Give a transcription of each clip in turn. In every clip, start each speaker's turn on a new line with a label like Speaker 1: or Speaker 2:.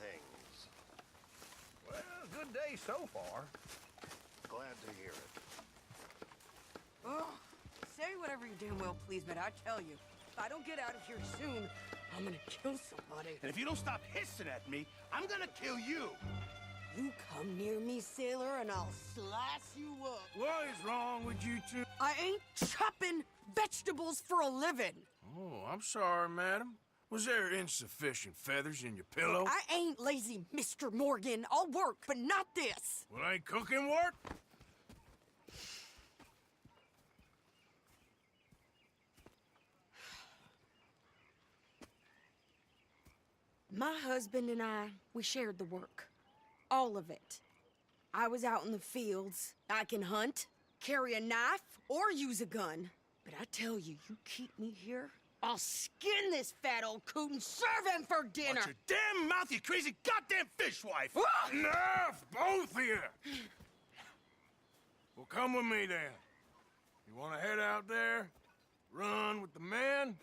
Speaker 1: things?
Speaker 2: Well, good day so far.
Speaker 1: Glad to hear it.
Speaker 3: Oh, say whatever you damn well please, but I tell you, if I don't get out of here soon, I'm gonna kill somebody.
Speaker 4: And if you don't stop hissing at me, I'm gonna kill you.
Speaker 3: You come near me, sailor, and I'll slice you up.
Speaker 4: What is wrong with you two?
Speaker 3: I ain't chopping vegetables for a living.
Speaker 4: Oh, I'm sorry, madam. Was there insufficient feathers in your pillow?
Speaker 3: I ain't lazy, Mr. Morgan. I'll work, but not this.
Speaker 4: Well, ain't cooking work?
Speaker 3: My husband and I, we shared the work. All of it. I was out in the fields. I can hunt, carry a knife, or use a gun. But I tell you, you keep me here, I'll skin this fat old coot and serve him for dinner.
Speaker 4: Watch your damn mouth, you crazy goddamn fishwife!
Speaker 3: Ah!
Speaker 4: Enough, both of you! Well, come with me then. You want to head out there, run with the men?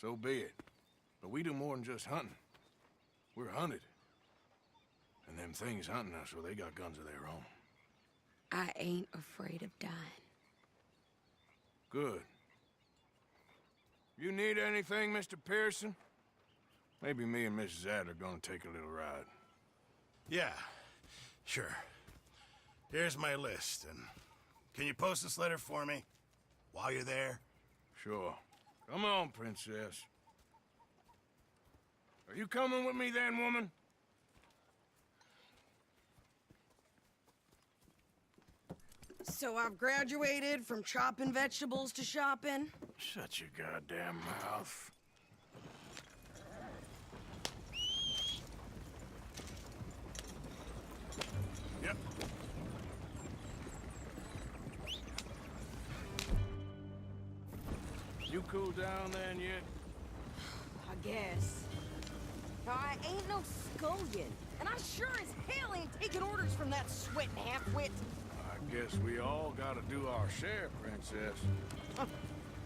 Speaker 4: So be it. But we do more than just hunting. We're hunted. And them things hunting us, well, they got guns of their own.
Speaker 3: I ain't afraid of dying.
Speaker 4: Good. You need anything, Mr. Pearson? Maybe me and Mrs. Adler are gonna take a little ride.
Speaker 5: Yeah, sure. Here's my list, and can you post this letter for me while you're there?
Speaker 4: Sure. Come on, princess. Are you coming with me then, woman?
Speaker 3: So I've graduated from chopping vegetables to shopping.
Speaker 4: Shut your goddamn mouth. Yep. You cool down then yet?
Speaker 3: I guess. Now, I ain't no scullion, and I sure as hell ain't taking orders from that sweating half-wit.
Speaker 4: I guess we all gotta do our share, princess.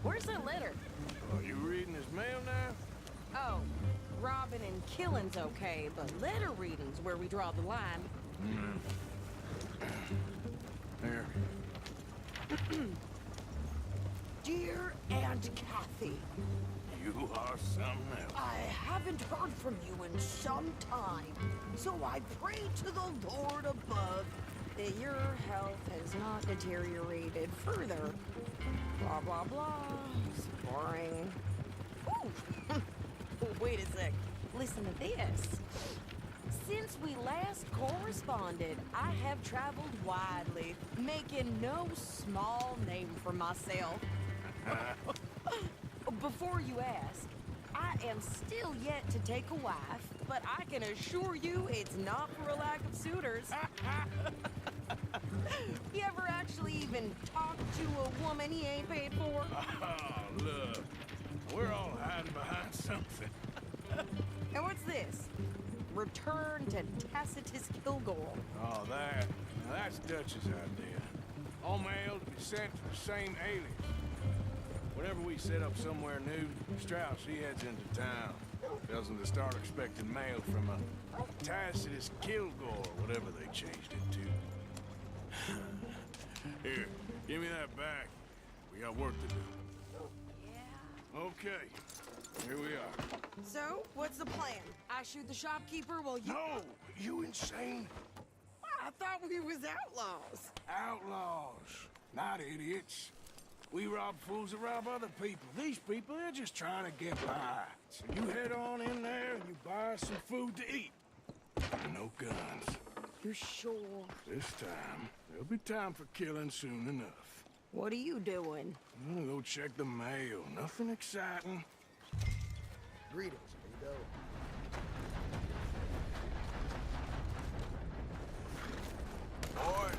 Speaker 3: Where's that letter?
Speaker 4: Are you reading his mail now?
Speaker 3: Oh, robbing and killing's okay, but letter reading's where we draw the line.
Speaker 4: Here.
Speaker 3: Dear Aunt Kathy,
Speaker 4: You are something else.
Speaker 3: I haven't heard from you in some time, so I pray to the Lord above that your health has not deteriorated further. Blah, blah, blah. It's boring. Ooh. Wait a sec. Listen to this. Since we last corresponded, I have traveled widely, making no small name for myself. Before you ask, I am still yet to take a wife, but I can assure you it's not for a lack of suitors. You ever actually even talk to a woman he ain't paid for?
Speaker 4: Oh, look. We're all hiding behind something.
Speaker 3: And what's this? Return to Tacitus Kilgore.
Speaker 4: Oh, that. Now, that's Dutch's idea. All mail to be sent to the same alias. Whenever we set up somewhere new, Strauss, he heads into town. Tells them to start expecting mail from a Tacitus Kilgore, whatever they changed it to. Here, give me that back. We got work to do.
Speaker 3: Yeah.
Speaker 4: Okay, here we are.
Speaker 3: So, what's the plan? I shoot the shopkeeper while you...
Speaker 4: No! You insane?
Speaker 3: I thought we was outlaws.
Speaker 4: Outlaws, not idiots. We rob fools that rob other people. These people, they're just trying to get by. So you head on in there and you buy us some food to eat. No guns.
Speaker 3: You sure?
Speaker 4: This time, there'll be time for killing soon enough.
Speaker 3: What are you doing?
Speaker 4: I'm gonna go check the mail. Nothing exciting.
Speaker 1: Greetings, amigo.
Speaker 4: Boy.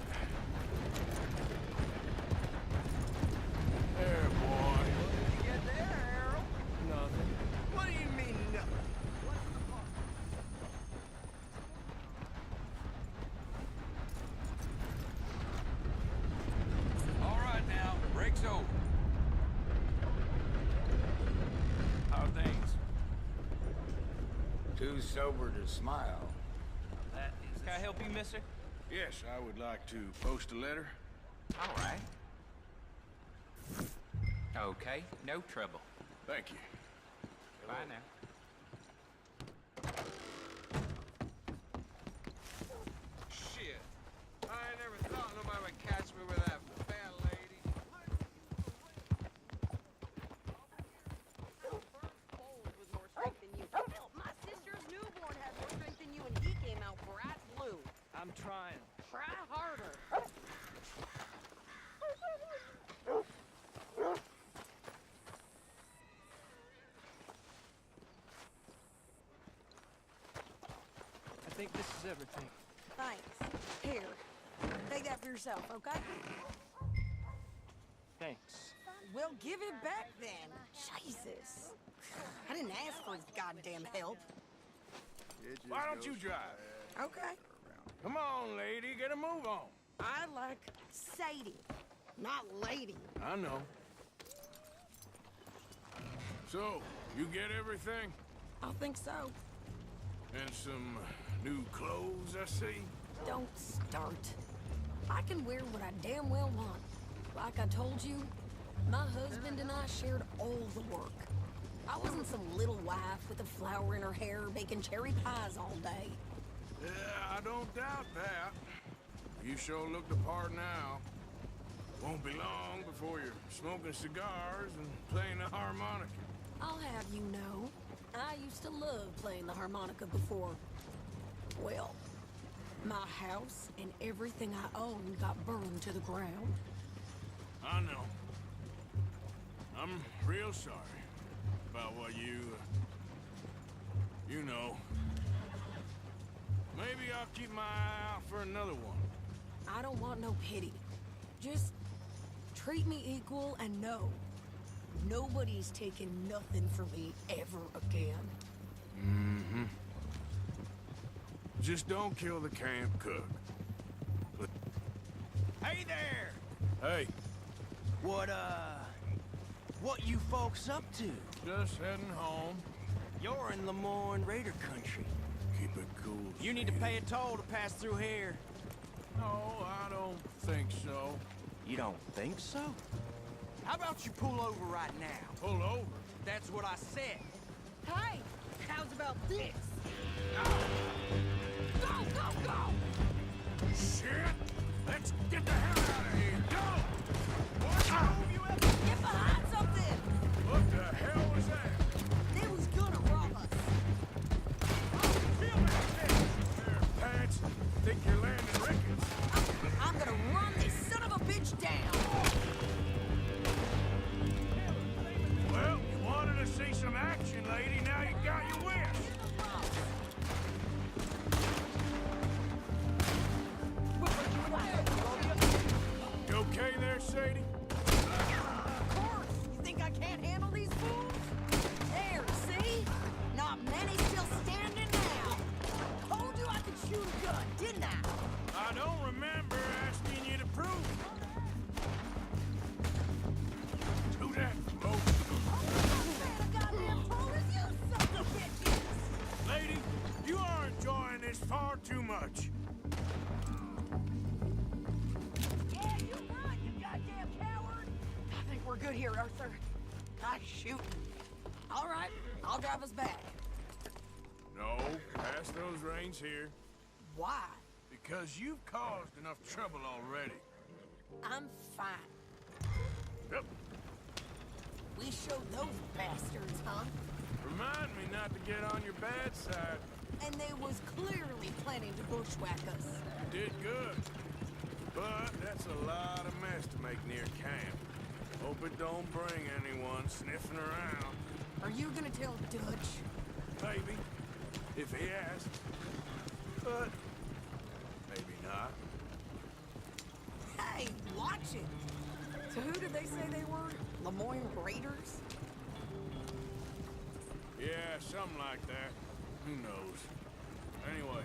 Speaker 4: There, boy.
Speaker 2: What did you get there, Harold?
Speaker 4: Nothing.
Speaker 2: What do you mean, nothing? All right now, break's over. How are things?
Speaker 6: Too sober to smile.
Speaker 2: That is.
Speaker 7: Can I help you, mister?
Speaker 4: Yes, I would like to post a letter.
Speaker 7: All right. Okay, no trouble.
Speaker 4: Thank you.
Speaker 7: Bye now.
Speaker 2: Shit. I ain't never thought nobody would catch me with that fat lady.
Speaker 3: With more strength than you. Hell, my sister's newborn had more strength than you, and he came out bright blue.
Speaker 7: I'm trying.
Speaker 3: Try harder.
Speaker 7: I think this is everything.
Speaker 3: Thanks. Here, take that for yourself, okay?
Speaker 7: Thanks.
Speaker 3: Well, give it back then. Jesus. I didn't ask for his goddamn help.
Speaker 4: Why don't you drive?
Speaker 3: Okay.
Speaker 4: Come on, lady, get a move on.
Speaker 3: I like Sadie, not lady.
Speaker 4: I know. So, you get everything?
Speaker 3: I think so.
Speaker 4: And some new clothes, I see?
Speaker 3: Don't start. I can wear what I damn well want. Like I told you, my husband and I shared all the work. I wasn't some little wife with a flower in her hair baking cherry pies all day.
Speaker 4: Yeah, I don't doubt that. You sure look the part now. Won't be long before you're smoking cigars and playing the harmonica.
Speaker 3: I'll have you know, I used to love playing the harmonica before. Well, my house and everything I owned got burned to the ground.
Speaker 4: I know. I'm real sorry about what you know. Maybe I'll keep my eye out for another one.
Speaker 3: I don't want no pity. Just treat me equal and know nobody's taking nothing from me ever again.
Speaker 4: Mm-hmm. Just don't kill the camp cook.
Speaker 2: Hey there!
Speaker 4: Hey,
Speaker 2: What you folks up to?
Speaker 4: just heading home.
Speaker 2: You're in Lemoyne Raider country.
Speaker 4: Keep it cool.
Speaker 2: You need to
Speaker 4: Sadie.
Speaker 2: pay a toll to pass through here.
Speaker 4: No, I don't think so.
Speaker 2: You don't think so? How about you pull over right now?
Speaker 4: Pull over.
Speaker 2: That's what I said.
Speaker 3: Hey, how's about this?
Speaker 2: Go, go, go!
Speaker 4: Shit! Let's get the hell out of here. Go! What? You ever...
Speaker 3: Get behind something!
Speaker 4: What the hell was that?
Speaker 3: They was gonna rob us.
Speaker 4: Feel that thing! There, Pants. Think you're landing Ricketts.
Speaker 3: I'm gonna run this son of a bitch down.
Speaker 4: Well, you wanted to see some action, lady. Now you got your wish. You okay there, Sadie?
Speaker 3: Of course. You think I can't handle these fools? There, see? Not many still standing now. Told you I could shoot a gun, didn't I?
Speaker 4: I don't remember asking you to prove it. Do that, folks. Lady, you are enjoying this far too much.
Speaker 3: Yeah, you run, you goddamn coward! I think we're good here, Arthur. Nice shooting. All right, I'll drive us back.
Speaker 4: No, pass those reins here.
Speaker 3: Why?
Speaker 4: Because you've caused enough trouble already.
Speaker 3: I'm fine.
Speaker 4: Yep.
Speaker 3: We showed those bastards, huh?
Speaker 4: Remind me not to get on your bad side.
Speaker 3: And they was clearly planning to bushwhack us.
Speaker 4: Did good. But that's a lot of mess to make near camp. Hope it don't bring anyone sniffing around.
Speaker 3: Are you gonna tell Dutch?
Speaker 4: Maybe. If he asks. But maybe not.
Speaker 3: Hey, watch it! So who did they say they were? Lemoyne Raiders?
Speaker 4: Yeah, something like that. Who knows? Anyway,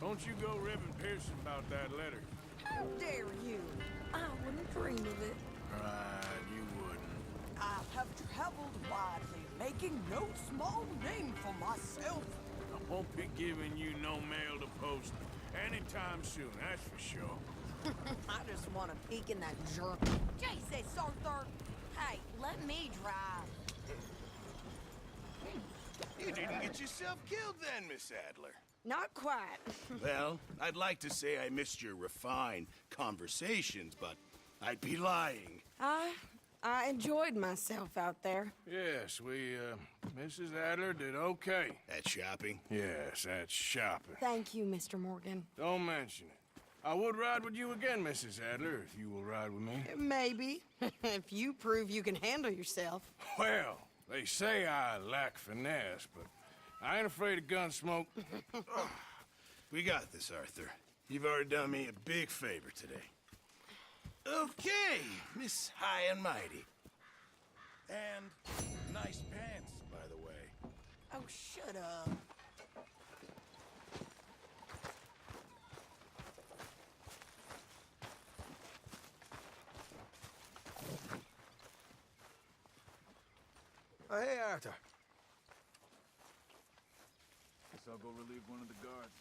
Speaker 4: don't you go ribbing Pearson about that letter.
Speaker 3: How dare you? I wouldn't dream of it.
Speaker 4: Right, you wouldn't.
Speaker 3: I have traveled widely, making no small name for myself.
Speaker 4: I won't be giving you no mail to post anytime soon, that's for sure.
Speaker 3: I just want to peek in that jerk. Jesus, Arthur! Hey, let me drive.
Speaker 5: You didn't get yourself killed then, Miss Adler.
Speaker 3: Not quite.
Speaker 5: Well, I'd like to say I missed your refined conversations, but I'd be lying.
Speaker 3: I enjoyed myself out there.
Speaker 4: Yes, Mrs. Adler did okay.
Speaker 5: At shopping?
Speaker 4: Yes, that's shopping.
Speaker 3: Thank you, Mr. Morgan.
Speaker 4: Don't mention it. I would ride with you again, Mrs. Adler, if you will ride with me.
Speaker 3: Maybe. If you prove you can handle yourself.
Speaker 4: Well, they say I lack finesse, but I ain't afraid of gun smoke.
Speaker 5: We got this, Arthur. You've already done me a big favor today. Okay, Miss High and Mighty. And nice pants, by the way.
Speaker 3: Oh, shut up.
Speaker 6: Oh, hey, Arthur.
Speaker 8: Guess I'll go relieve one of the guards.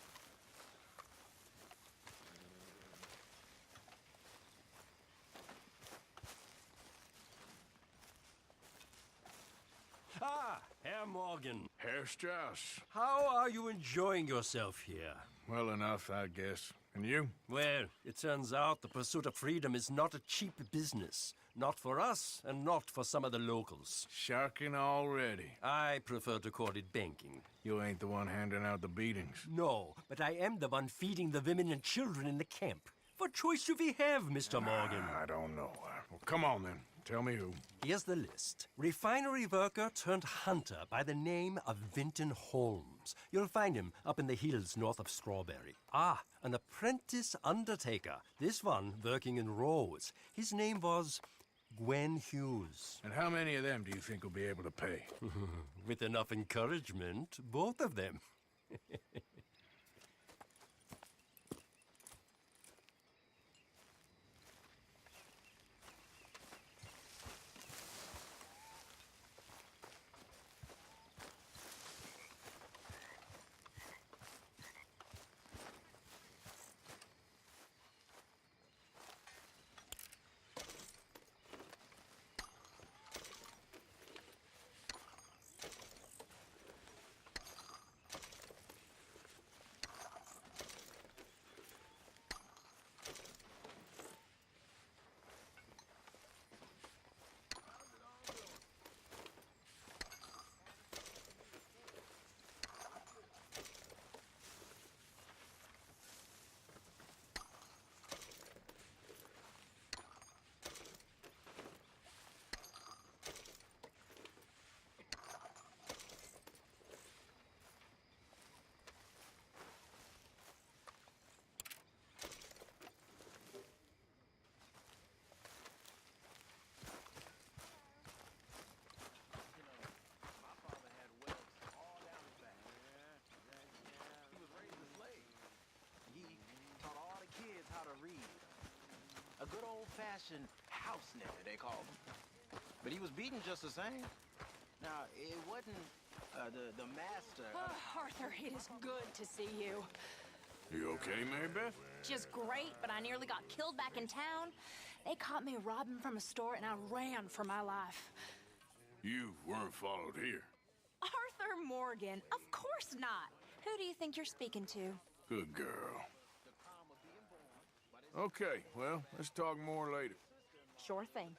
Speaker 9: Ah, Herr Morgan.
Speaker 4: Herr Strauss.
Speaker 9: How are you enjoying yourself here?
Speaker 4: Well enough, I guess. And you?
Speaker 9: Well, it turns out the pursuit of freedom is not a cheap business. Not for us, and not for some of the locals.
Speaker 4: Sharking already.
Speaker 9: I prefer to call it banking.
Speaker 4: You ain't the one handing out the beatings.
Speaker 9: No, but I am the one feeding the women and children in the camp. What choice do we have, Mr. Morgan?
Speaker 4: I don't know. Well, come on, then. Tell me who.
Speaker 9: Here's the list. Refinery worker turned hunter by the name of Vinton Holmes. You'll find him up in the hills north of Strawberry. Ah, an apprentice undertaker. This one working in Rose. His name was Gwen Hughes.
Speaker 4: And how many of them do you think will be able to pay?
Speaker 9: With enough encouragement, both of them.
Speaker 10: A good old-fashioned house nigger, they call him. But he was beaten just the same. Now, it wasn't the master.
Speaker 11: Oh, Arthur, it is good to see you.
Speaker 4: You okay, Mary Beth?
Speaker 11: Just great, but I nearly got killed back in town. They caught me robbing from a store, and I ran for my life.
Speaker 4: You weren't followed here.
Speaker 11: Arthur Morgan, of course not. Who do you think you're speaking to?
Speaker 4: Good girl. Okay, well, let's talk more later.
Speaker 11: Sure thing.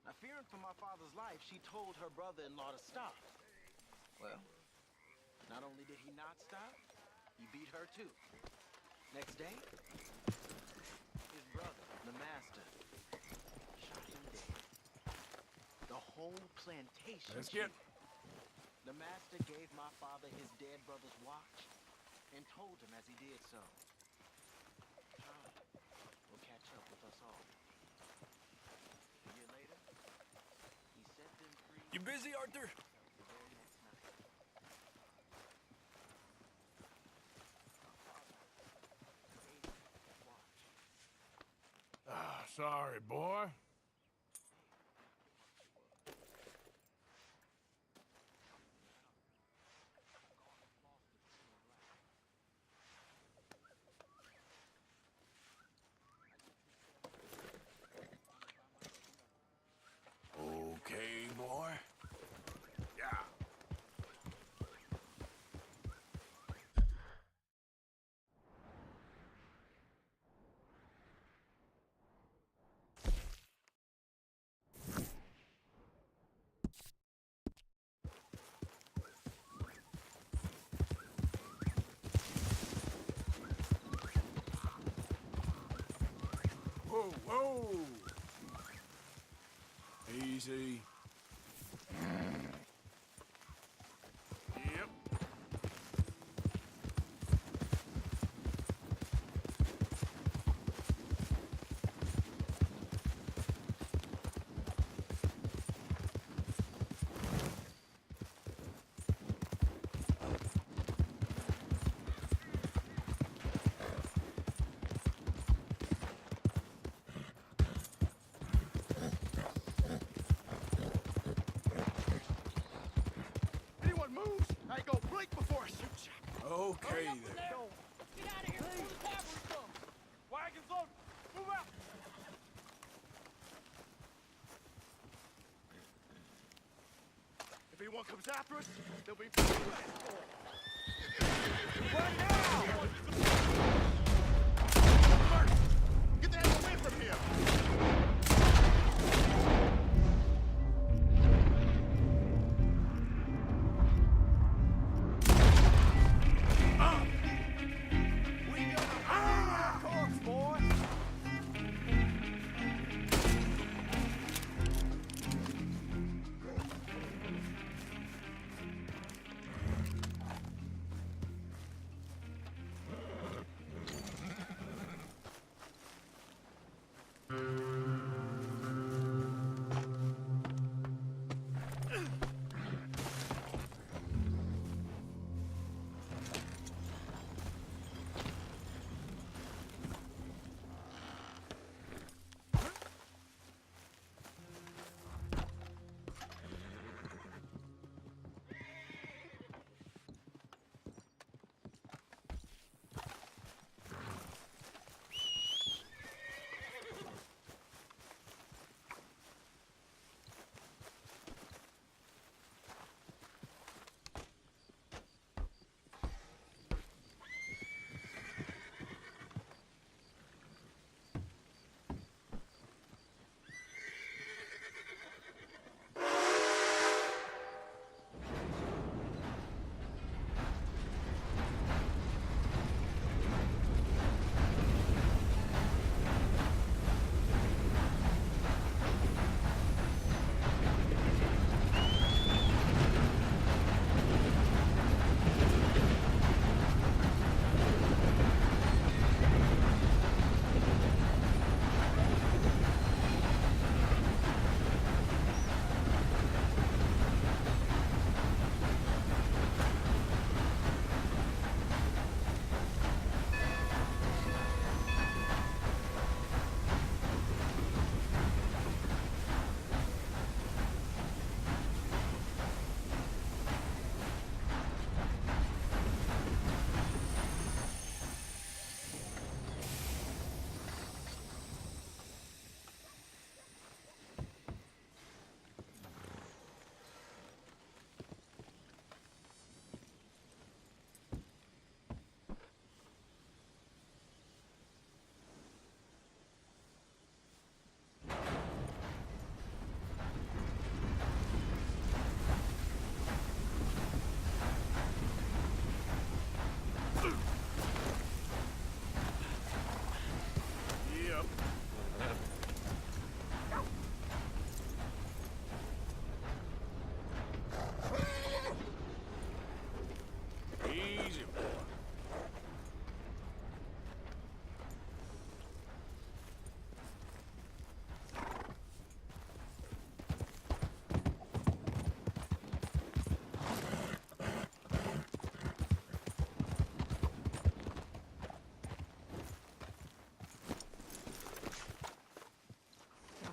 Speaker 10: Now, fearing for my father's life, she told her brother-in-law to stop. Well, not only did he not stop, he beat her too. Next day, his brother, the master, shot him dead. The whole plantation.
Speaker 4: Let's get...
Speaker 10: The master gave my father his dead brother's watch and told him as he did so, "Charlie will catch up with us all." A year later, he set them free.
Speaker 9: You busy, Arthur?
Speaker 10: The very next night. My father gave him that watch.
Speaker 4: Ah, sorry, boy.
Speaker 5: Whoa! Easy. Yep.
Speaker 1: Anyone moves, I go blink before I shoot you.
Speaker 5: Okay then.
Speaker 2: Get out of here before the cavalry comes! Wagons loaded! Move out!
Speaker 1: If anyone comes after us, they'll be. Get the hell away from here!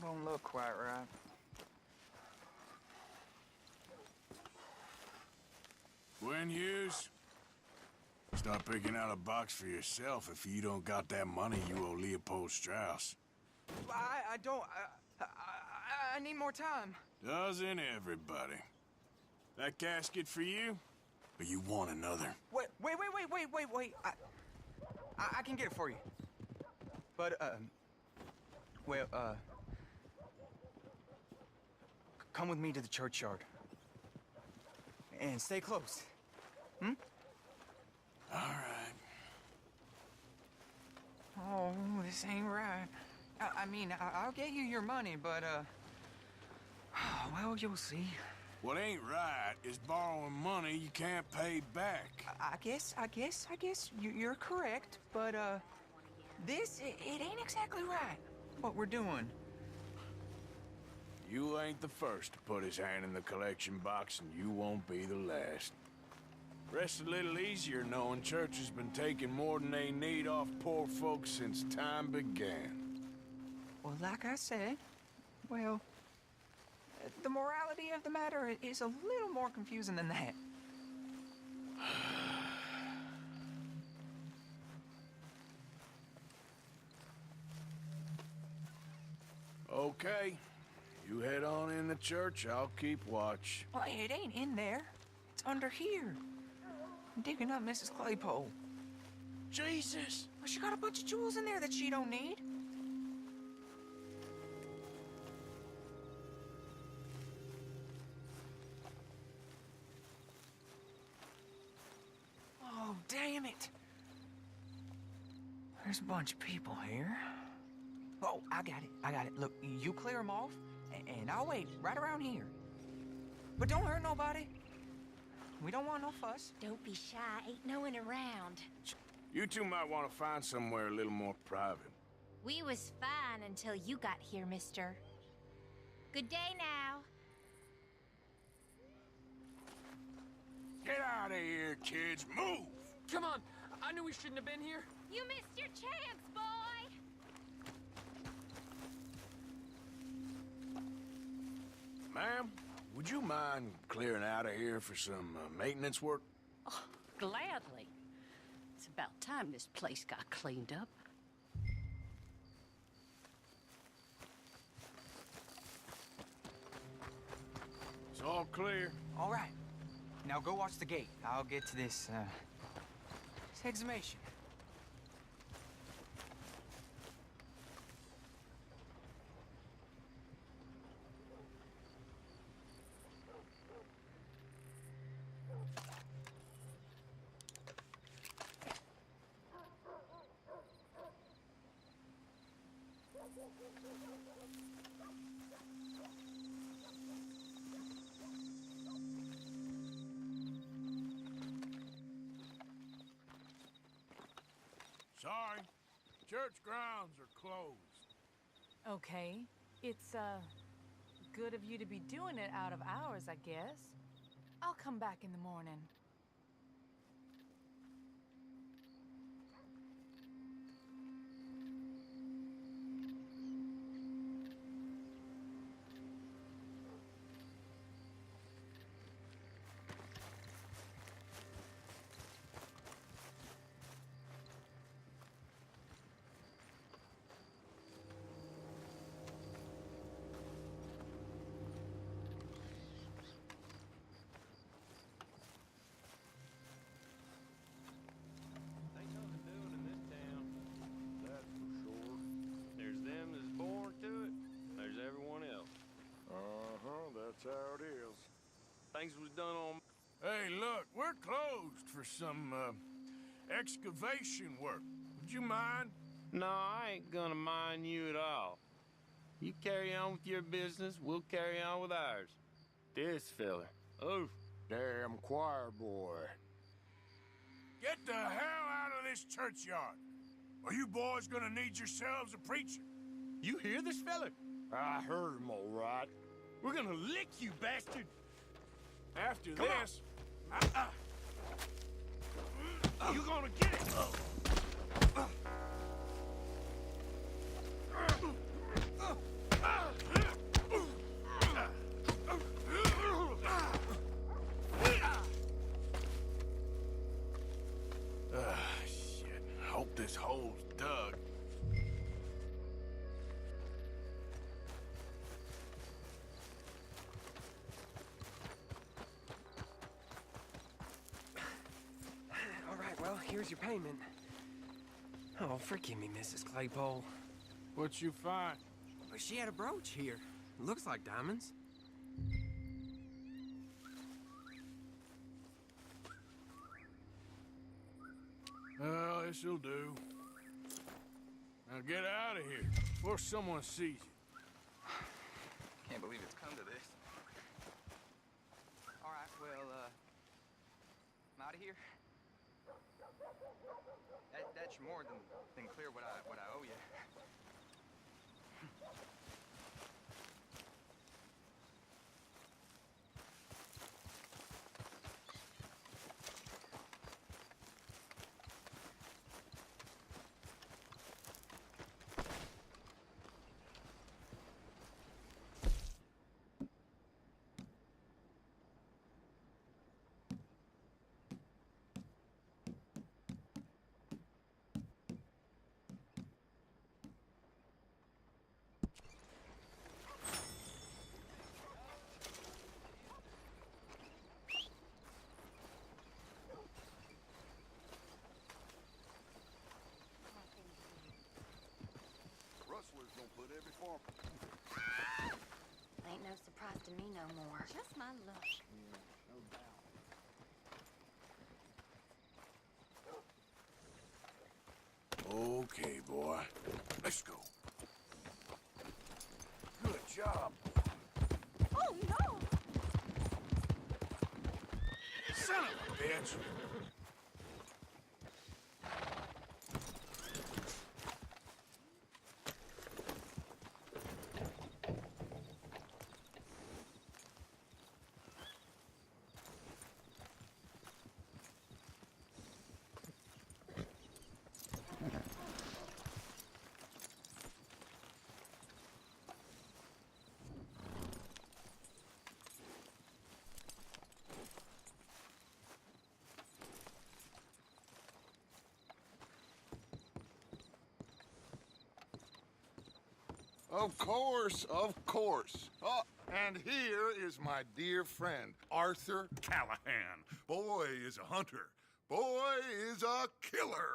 Speaker 7: Don't look quite right.
Speaker 5: Gwen Hughes, start picking out a box for yourself if you don't got that money you owe Leopold Strauss.
Speaker 7: I don't. I need more time.
Speaker 5: Doesn't everybody? That casket for you? Or you want another?
Speaker 7: Wait. I can get it for you. But, come with me to the churchyard. And stay close. Hmm?
Speaker 5: All right.
Speaker 7: Oh, this ain't right. I mean, I'll get you your money, but, well, you'll see.
Speaker 4: What ain't right is borrowing money you can't pay back.
Speaker 7: I guess you're correct, but, this, it ain't exactly right, what we're doing.
Speaker 4: You ain't the first to put his hand in the collection box, and you won't be the last. Rests a little easier knowing church has been taking more than they need off poor folks since time began.
Speaker 7: Well, like I said, well, the morality of the matter is a little more confusing than that.
Speaker 4: Okay. You head on in the church, I'll keep watch.
Speaker 7: Well, it ain't in there. It's under here. I'm digging up Mrs. Claypole.
Speaker 4: Jesus!
Speaker 7: Well, she got a bunch of jewels in there that she don't need. Oh, damn it. There's a bunch of people here. Oh, I got it. Look, you clear them off, and I'll wait right around here. But don't hurt nobody. We don't want no fuss.
Speaker 11: Don't be shy. Ain't no one around.
Speaker 4: You two might want to find somewhere a little more private.
Speaker 11: We was fine until you got here, mister. Good day now.
Speaker 4: Get out of here, kids. Move!
Speaker 12: Come on. I knew we shouldn't have been here.
Speaker 11: You missed your chance, boy!
Speaker 4: Ma'am, would you mind clearing out of here for some maintenance work?
Speaker 13: Oh, gladly. It's about time this place got cleaned up.
Speaker 4: It's all clear.
Speaker 7: All right. Now go watch the gate. I'll get to this exhumation.
Speaker 4: Sorry. Church grounds are closed.
Speaker 14: Okay. It's, good of you to be doing it out of hours, I guess. I'll come back in the morning.
Speaker 15: Ain't nothing doing in this town. That's for sure. There's them that's born to it. There's everyone else.
Speaker 8: That's how it is.
Speaker 15: Things was done on...
Speaker 4: Hey, look, we're closed for some, excavation work. Would you mind?
Speaker 15: No, I ain't gonna mind you at all. You carry on with your business, we'll carry on with ours. This feller. Oof.
Speaker 8: Damn choir boy.
Speaker 4: Get the hell out of this churchyard. Are you boys gonna need yourselves a preacher?
Speaker 15: You hear this feller?
Speaker 8: I heard him all right.
Speaker 15: We're gonna lick you, bastard!
Speaker 4: After
Speaker 15: Come
Speaker 4: this...
Speaker 15: You're gonna get it!
Speaker 4: Shit. Hope this hole's dug.
Speaker 12: All right, well, here's your payment. Oh, forgive me, Mrs. Claypole.
Speaker 4: What'd you find?
Speaker 12: But she had a brooch here. Looks like diamonds.
Speaker 4: Well, this'll do. Now get out of here before someone sees you.
Speaker 7: Can't believe it's come to this. All right, well, I'm out of here. That's more than clear what I owe you.
Speaker 8: Rustlers gonna put every farm.
Speaker 16: Ain't no surprise to me no more. Just my luck.
Speaker 8: Yeah, no doubt.
Speaker 5: Okay, boy. Let's go. Good job.
Speaker 11: Oh, no!
Speaker 5: Son of a bitch.
Speaker 8: Of course, of course. Oh, and here is my dear friend, Arthur Callahan. Boy is a hunter. Boy is a killer.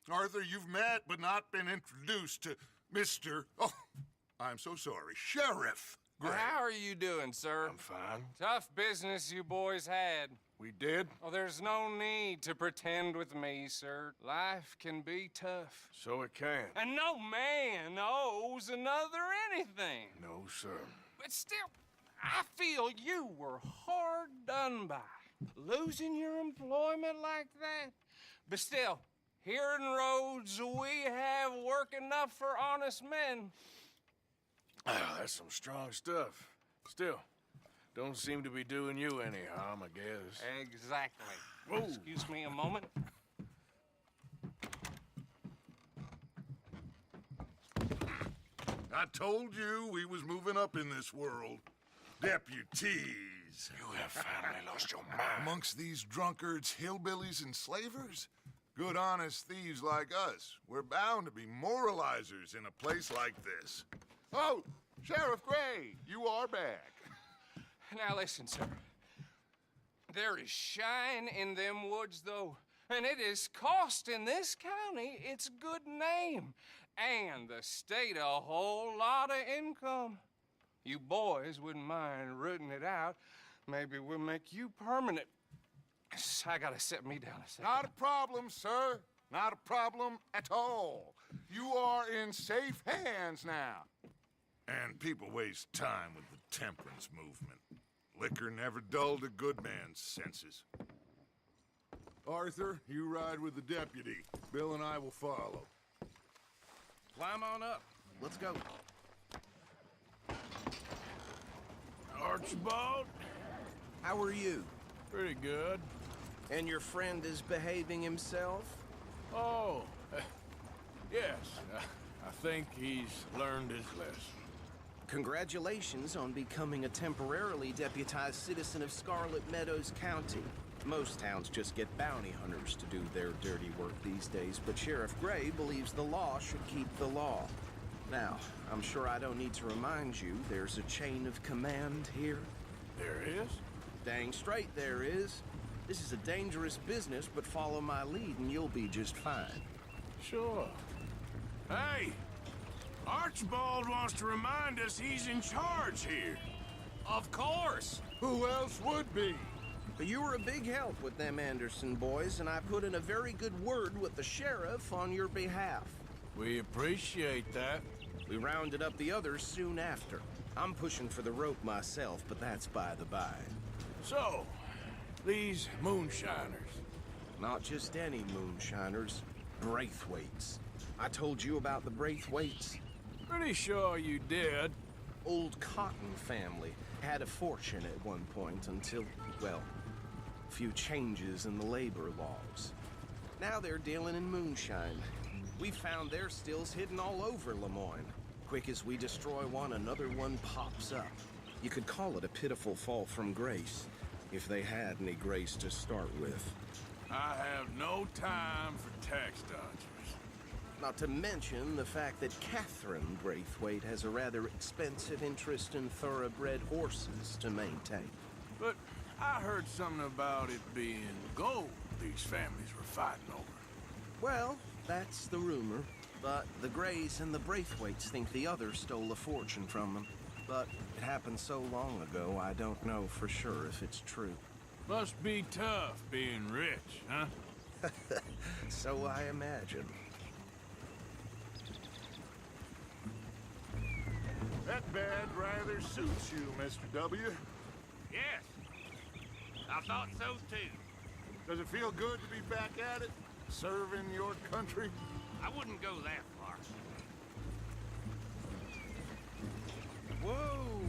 Speaker 8: Arthur, you've met but not been introduced to Mr. Oh, I'm so sorry, Sheriff Gray.
Speaker 2: How are you doing, sir?
Speaker 4: I'm fine.
Speaker 2: Tough business you boys had.
Speaker 4: We did?
Speaker 2: Oh, there's no need to pretend with me, sir. Life can be tough.
Speaker 4: So it can.
Speaker 2: And no man owes another anything.
Speaker 4: No, sir.
Speaker 2: But still, I feel you were hard done by. Losing your employment like that. But still, here in Rhodes, we have work enough for honest men.
Speaker 4: Ah, that's some strong stuff. Still, don't seem to be doing you any harm, I guess.
Speaker 2: Exactly.
Speaker 4: Whoa.
Speaker 2: Excuse me a moment.
Speaker 8: I told you we was moving up in this world. Deputies.
Speaker 5: You have finally lost your mind.
Speaker 8: Amongst these drunkards, hillbillies, and slavers? Good honest thieves like us. We're bound to be moralizers in a place like this. Oh, Sheriff Gray, you are back.
Speaker 2: Now listen, sir. There is shine in them woods, though, and it is costing this county its good name and the state a whole lot of income. You boys wouldn't mind rooting it out. Maybe we'll make you permanent. I gotta set me down a second.
Speaker 8: Not a problem, sir. Not a problem at all. You are in safe hands now. And people waste time with the temperance movement. Liquor never dulled a good man's senses. Arthur, you ride with the deputy. Bill and I will follow.
Speaker 10: Climb on up. Let's go.
Speaker 4: Archibald?
Speaker 10: How are you?
Speaker 4: Pretty good.
Speaker 10: And your friend is behaving himself?
Speaker 4: Oh, yes. I think he's learned his lesson.
Speaker 10: Congratulations on becoming a temporarily deputized citizen of Scarlet Meadows County. Most towns just get bounty hunters to do their dirty work these days, but Sheriff Gray believes the law should keep the law. Now, I'm sure I don't need to remind you there's a chain of command here.
Speaker 4: There is?
Speaker 10: Dang straight there is. This is a dangerous business, but follow my lead and you'll be just fine.
Speaker 4: Sure. Hey! Archibald wants to remind us he's in charge here.
Speaker 10: Of course!
Speaker 8: Who else would be?
Speaker 10: You were a big help with them Anderson boys, and I put in a very good word with the sheriff on your behalf.
Speaker 4: We appreciate that.
Speaker 17: We rounded up the others soon after. I'm pushing for the rope myself, but that's by the by.
Speaker 4: So, these moonshiners.
Speaker 17: Not just any moonshiners. Braithwaites. I told you about the Braithwaites?
Speaker 4: Pretty sure you did.
Speaker 17: Old Cotton family had a fortune at one point until, well, a few changes in the labor laws. Now they're dealing in moonshine. We found their stills hidden all over Lemoyne. Quick as we destroy one, another one pops up. You could call it a pitiful fall from grace, if they had any grace to start with.
Speaker 4: I have no time for tax dodgers.
Speaker 17: Not to mention the fact that Catherine Braithwaite has a rather expensive interest in thoroughbred horses to maintain.
Speaker 4: But I heard something about it being gold these families were fighting over.
Speaker 17: Well, that's the rumor. But the Greys and the Braithwaites think the others stole a fortune from them. But it happened so long ago, I don't know for sure if it's true.
Speaker 4: Must be tough being rich, huh?
Speaker 17: So I imagine.
Speaker 8: That bed rather suits you, Mr. W.
Speaker 15: Yes. I thought so, too.
Speaker 8: Does it feel good to be back at it? Serving your country?
Speaker 15: I wouldn't go that far.
Speaker 17: Whoa!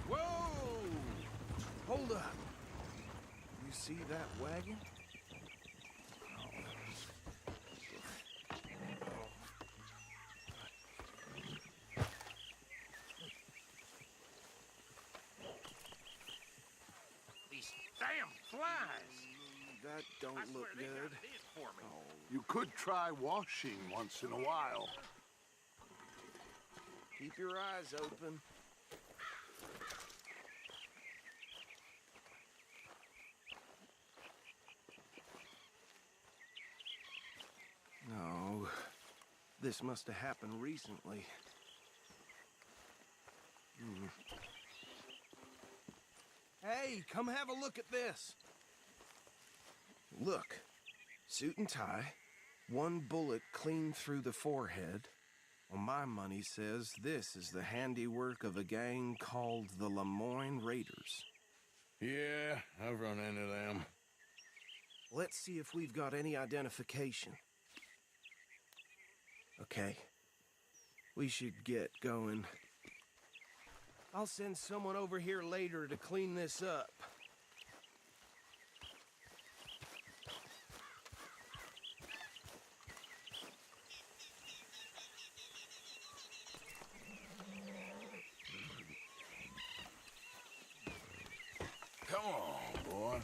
Speaker 17: Whoa! Hold up. You see that wagon?
Speaker 15: These damn flies!
Speaker 17: That don't look good.
Speaker 8: You could try washing once in a while.
Speaker 17: Keep your eyes open. No, this must have happened recently. Hey, come have a look at this. Look, suit and tie, one bullet clean through the forehead. Well, my money says this is the handiwork of a gang called the Lemoyne Raiders.
Speaker 4: Yeah, I've run into them.
Speaker 17: Let's see if we've got any identification. Okay. We should get going. I'll send someone over here later to clean this up.
Speaker 4: Come on, boy.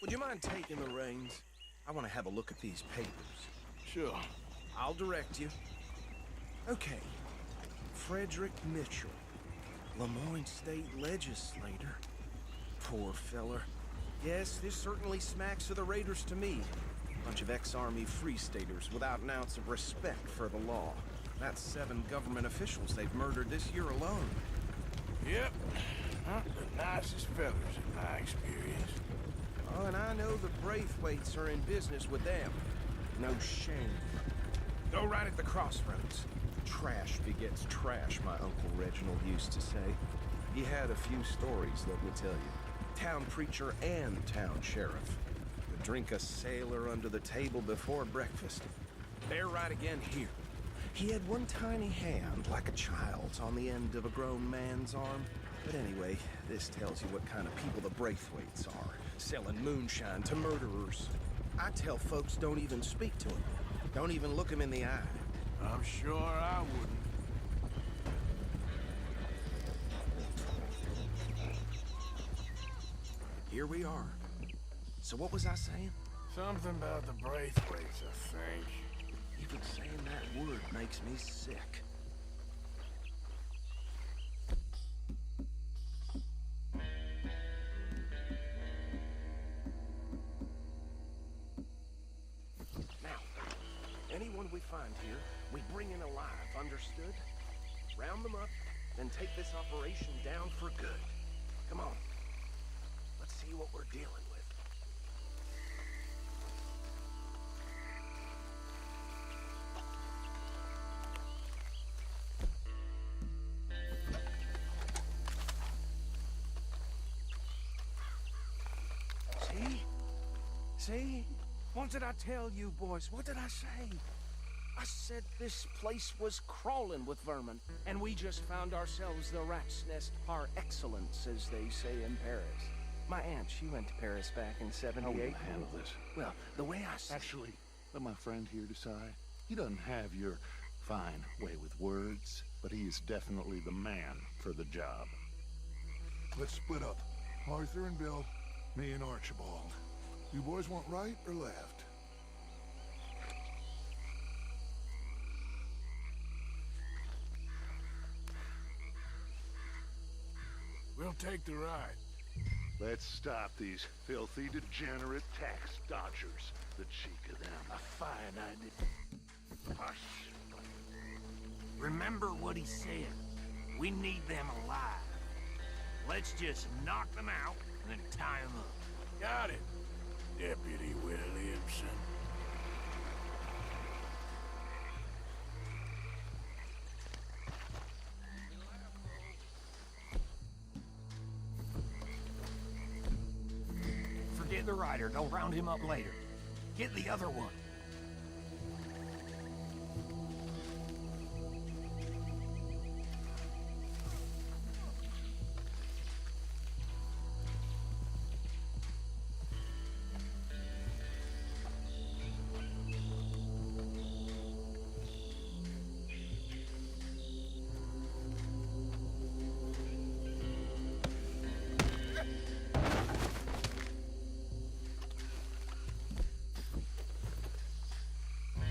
Speaker 17: Would you mind taking the reins? I want to have a look at these papers.
Speaker 4: Sure.
Speaker 17: I'll direct you. Okay. Frederick Mitchell, Lemoyne State Legislator. Poor feller. Yes, this certainly smacks of the Raiders to me. Bunch of ex-Army Free Staters without an ounce of respect for the law. That's 7 government officials they've murdered this year alone.
Speaker 4: Yep. Not the nicest fellas in my experience.
Speaker 17: Oh, and I know the Braithwaites are in business with them. No shame. Go right at the crossroads. Trash begets trash, my Uncle Reginald used to say. He had a few stories, let me tell you. Town preacher and town sheriff. Would drink a sailor under the table before breakfast. They're right again here. He had one tiny hand, like a child's, on the end of a grown man's arm. But anyway, this tells you what kind of people the Braithwaites are. Selling moonshine to murderers. I tell folks don't even speak to him. Don't even look him in the eye.
Speaker 4: I'm sure I wouldn't.
Speaker 17: Here we are. So what was I saying?
Speaker 4: Something about the Braithwaites, I think.
Speaker 17: Even saying that word makes me sick. Now, anyone we find here, we bring in alive, understood? Round them up, then take this operation down for good. Come on. Let's see what we're dealing with. See? See? What did I tell you, boys? What did I say? I said this place was crawling with vermin, and we just found ourselves the rat's nest par excellence, as they say in Paris. My aunt, she went to Paris back in '78.
Speaker 8: How will you handle this?
Speaker 17: Well, the way I...
Speaker 8: Actually, let my friend here decide. He doesn't have your fine way with words, but he is definitely the man for the job.
Speaker 18: Let's split up. Arthur and Bill, me and Archibald. You boys want right or left?
Speaker 4: We'll take the ride.
Speaker 8: Let's stop these filthy, degenerate tax dodgers. The cheek of them.
Speaker 17: A fine idea. Hush. Remember what he said. We need them alive. Let's just knock them out and then tie them up.
Speaker 4: Got it, Deputy Williamson.
Speaker 17: Forget the rider. Go round him up later. Get the other one.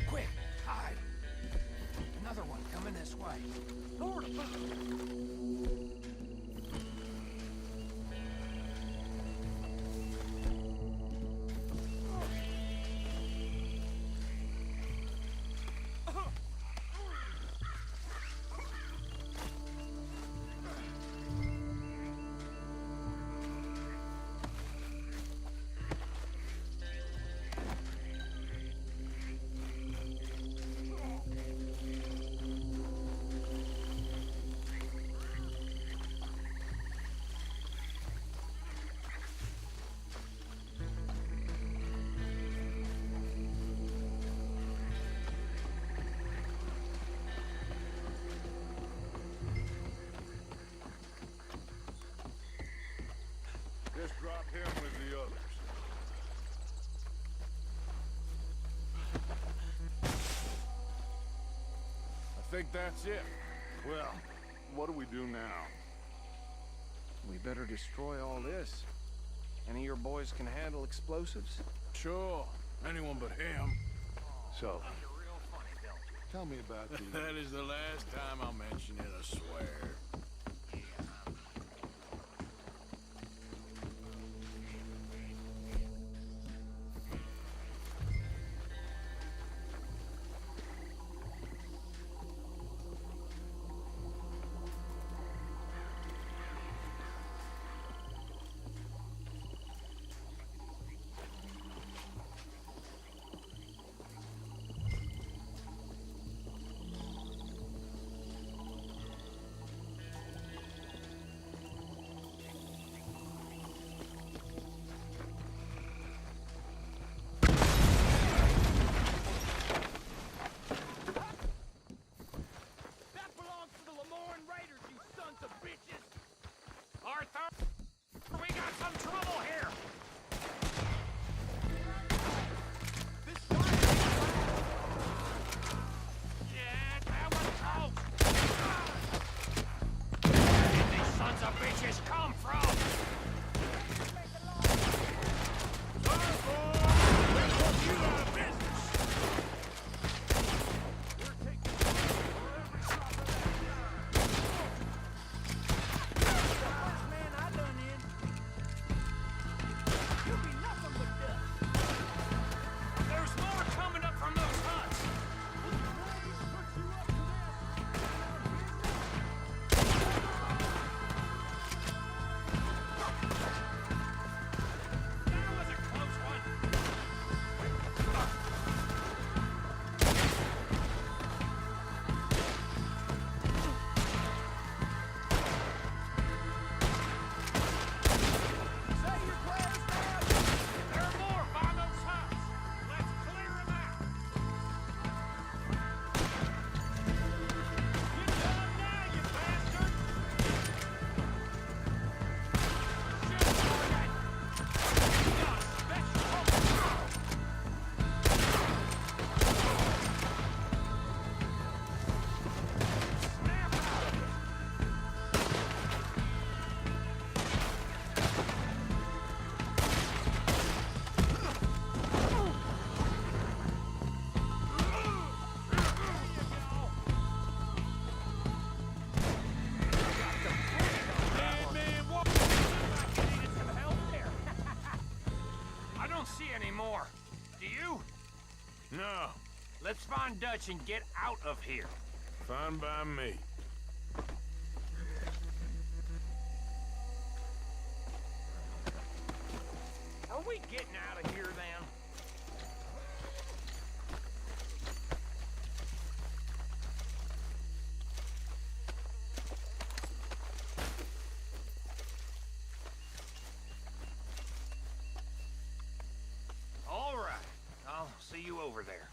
Speaker 17: Quick, hide. Another one coming this way. Lord above.
Speaker 8: Just drop him with the others.
Speaker 4: I think that's it.
Speaker 8: Well, what do we do now?
Speaker 17: We better destroy all this. Any of your boys can handle explosives?
Speaker 4: Sure. Anyone but him.
Speaker 8: So, tell me about the...
Speaker 4: That is the last time I'll mention it, I swear.
Speaker 15: Let's find Dutch and get out of here.
Speaker 4: Fine by me.
Speaker 15: Are we getting out of here then? All right. I'll see you over there.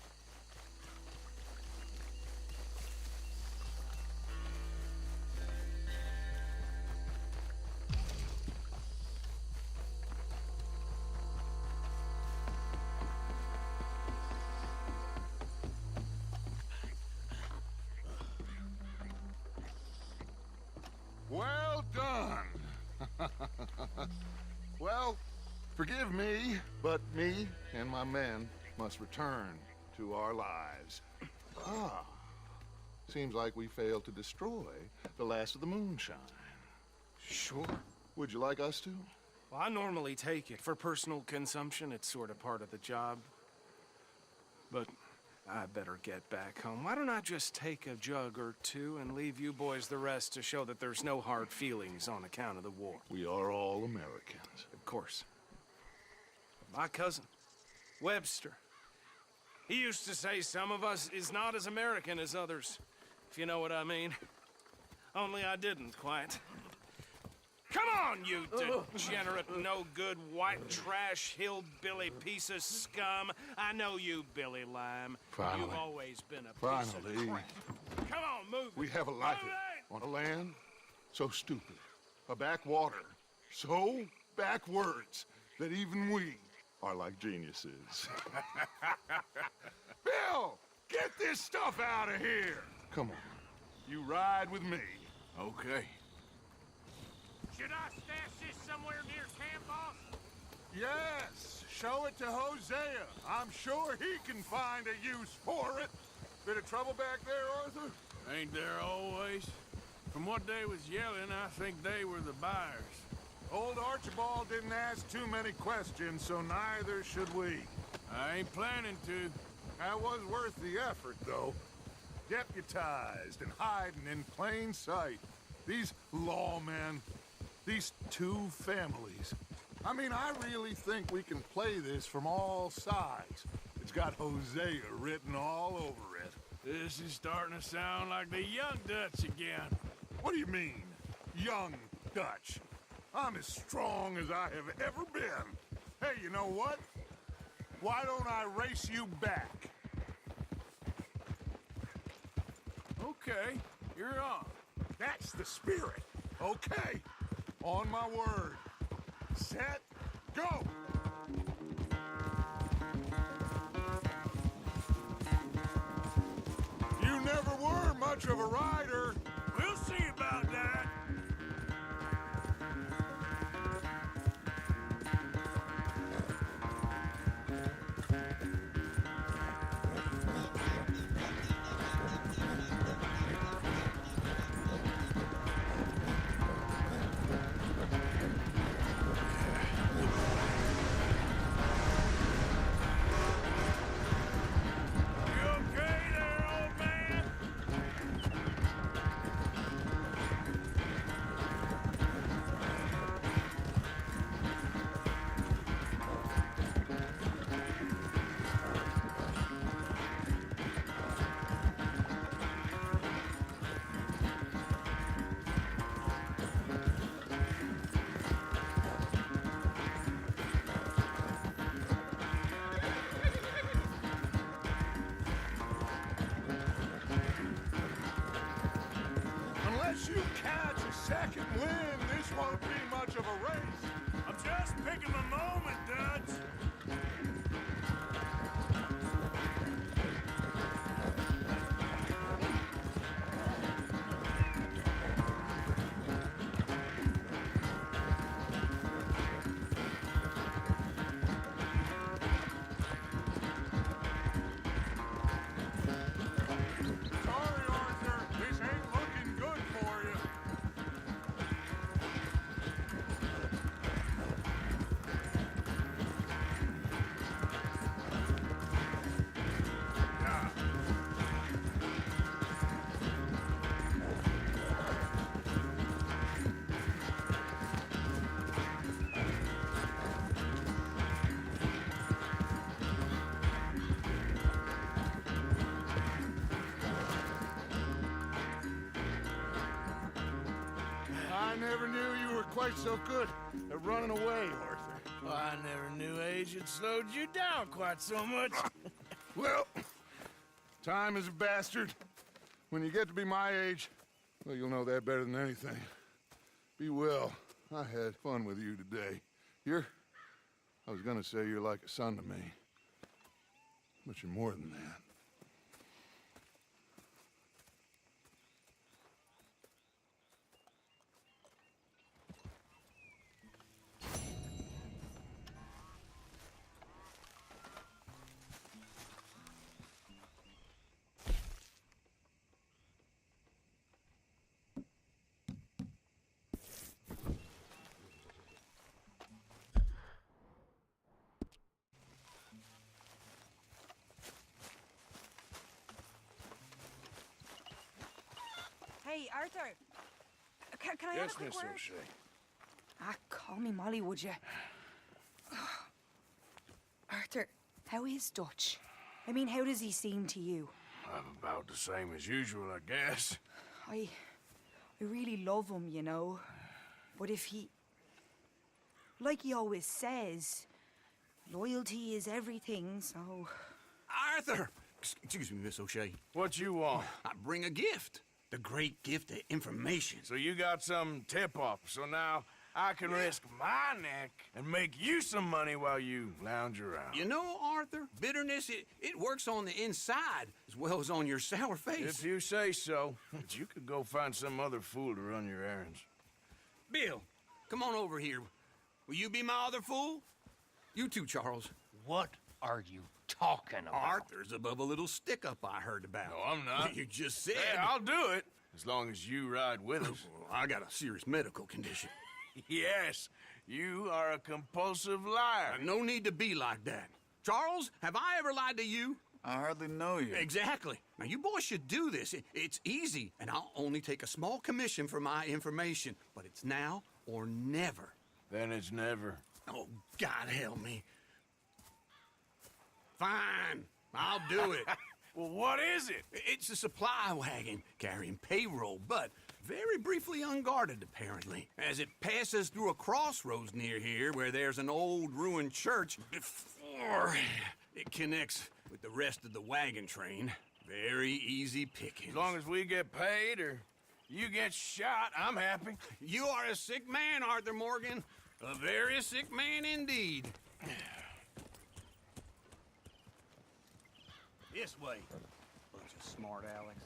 Speaker 8: Well done. Well, forgive me, but me and my men must return to our lives. Ah, seems like we failed to destroy the last of the moonshine.
Speaker 17: Sure.
Speaker 8: Would you like us to?
Speaker 17: Well, I normally take it. For personal consumption, it's sort of part of the job. But I better get back home. Why don't I just take a jug or two and leave you boys the rest to show that there's no hard feelings on account of the war?
Speaker 8: We are all Americans.
Speaker 17: Of course. My cousin, Webster, he used to say some of us is not as American as others, if you know what I mean. Only I didn't quite. Come on, you degenerate, no-good, white trash, hillbilly piece of scum. I know you, Billy Lime.
Speaker 8: Finally.
Speaker 17: You've always been a piece of crap. Come on, move
Speaker 8: We
Speaker 17: it.
Speaker 8: have a life
Speaker 17: Move
Speaker 8: on a land so stupid, a backwater so backwards that even we are like geniuses. Bill, get this stuff out of here. Come on, you ride with me.
Speaker 4: Okay.
Speaker 15: Should I stash this somewhere near camp, boss?
Speaker 8: Yes, show it to Hosea. I'm sure he can find a use for it. Bit of trouble back there, Arthur?
Speaker 4: Ain't there always? From what they was yelling, I think they were the buyers.
Speaker 8: Old Archibald didn't ask too many questions, so neither should we.
Speaker 4: I ain't planning to.
Speaker 8: That was worth the effort, though. Deputized and hiding in plain sight. These lawmen, these two families. I mean, I really think we can play this from all sides. It's got Hosea written all over it.
Speaker 4: This is starting to sound like the young Dutch again.
Speaker 8: What do you mean, young Dutch? I'm as strong as I have ever been. Hey, you know what? Why don't I race you back?
Speaker 4: Okay, you're on.
Speaker 8: That's the spirit. Okay, on my word. Set, go! You never were much of a rider.
Speaker 4: We'll see about that.
Speaker 8: Unless you catch a second wind, this won't be much of a race.
Speaker 4: I'm just picking the moment, Dutch.
Speaker 8: Sorry, Arthur, this ain't looking good for you. never knew you were quite so good at running away, Arthur.
Speaker 4: Well, I never knew age had slowed you down quite so much.
Speaker 8: Well, time is a bastard. When you get to be my age, well, you'll know that better than anything. Be well. I had fun with you today. I was gonna say you're like a son to me. But you're more than that.
Speaker 3: Hey, Arthur. Can I have
Speaker 4: Yes,
Speaker 3: a quick
Speaker 4: Miss
Speaker 3: word?
Speaker 4: O'Shea.
Speaker 3: Ah, call me Molly, would you? Arthur, how is Dutch? I mean, how does he seem to you?
Speaker 4: I'm about the same as usual, I guess.
Speaker 3: I really love him, you know. But if he... Like he always says, loyalty is everything, so...
Speaker 19: Arthur! Excuse me, Miss O'Shea.
Speaker 4: What you want?
Speaker 19: I bring a gift. The great gift of information.
Speaker 4: So you got some tip-off, so now I can risk my neck and make you some money while you lounge around.
Speaker 19: You know, Arthur, bitterness, it works on the inside as well as on your sour face.
Speaker 4: If you say so. But you could go find some other fool to run your errands.
Speaker 19: Bill, come on over here. Will you be my other fool? You too, Charles.
Speaker 9: What are you talking about?
Speaker 19: Arthur's above a little stick-up I heard about.
Speaker 4: No, I'm not.
Speaker 19: You just said...
Speaker 4: Hey, I'll do it, as long as you ride with us.
Speaker 19: I got a serious medical condition.
Speaker 4: Yes, you are a compulsive liar.
Speaker 19: No need to be like that. Charles, have I ever lied to you?
Speaker 6: I hardly know you.
Speaker 19: Exactly. Now, you boys should do this. It's easy, and I'll only take a small commission for my information. But it's now or never.
Speaker 4: Then it's never.
Speaker 19: Oh, God help me. Fine, I'll do it.
Speaker 4: Well, what is it?
Speaker 19: It's a supply wagon carrying payroll, but very briefly unguarded, apparently. As it passes through a crossroads near here where there's an old ruined church before it connects with the rest of the wagon train. Very easy pickings.
Speaker 4: As long as we get paid or you get shot, I'm happy.
Speaker 19: You are a sick man, Arthur Morgan. A very sick man indeed. This way.
Speaker 7: Bunch of smart Alex.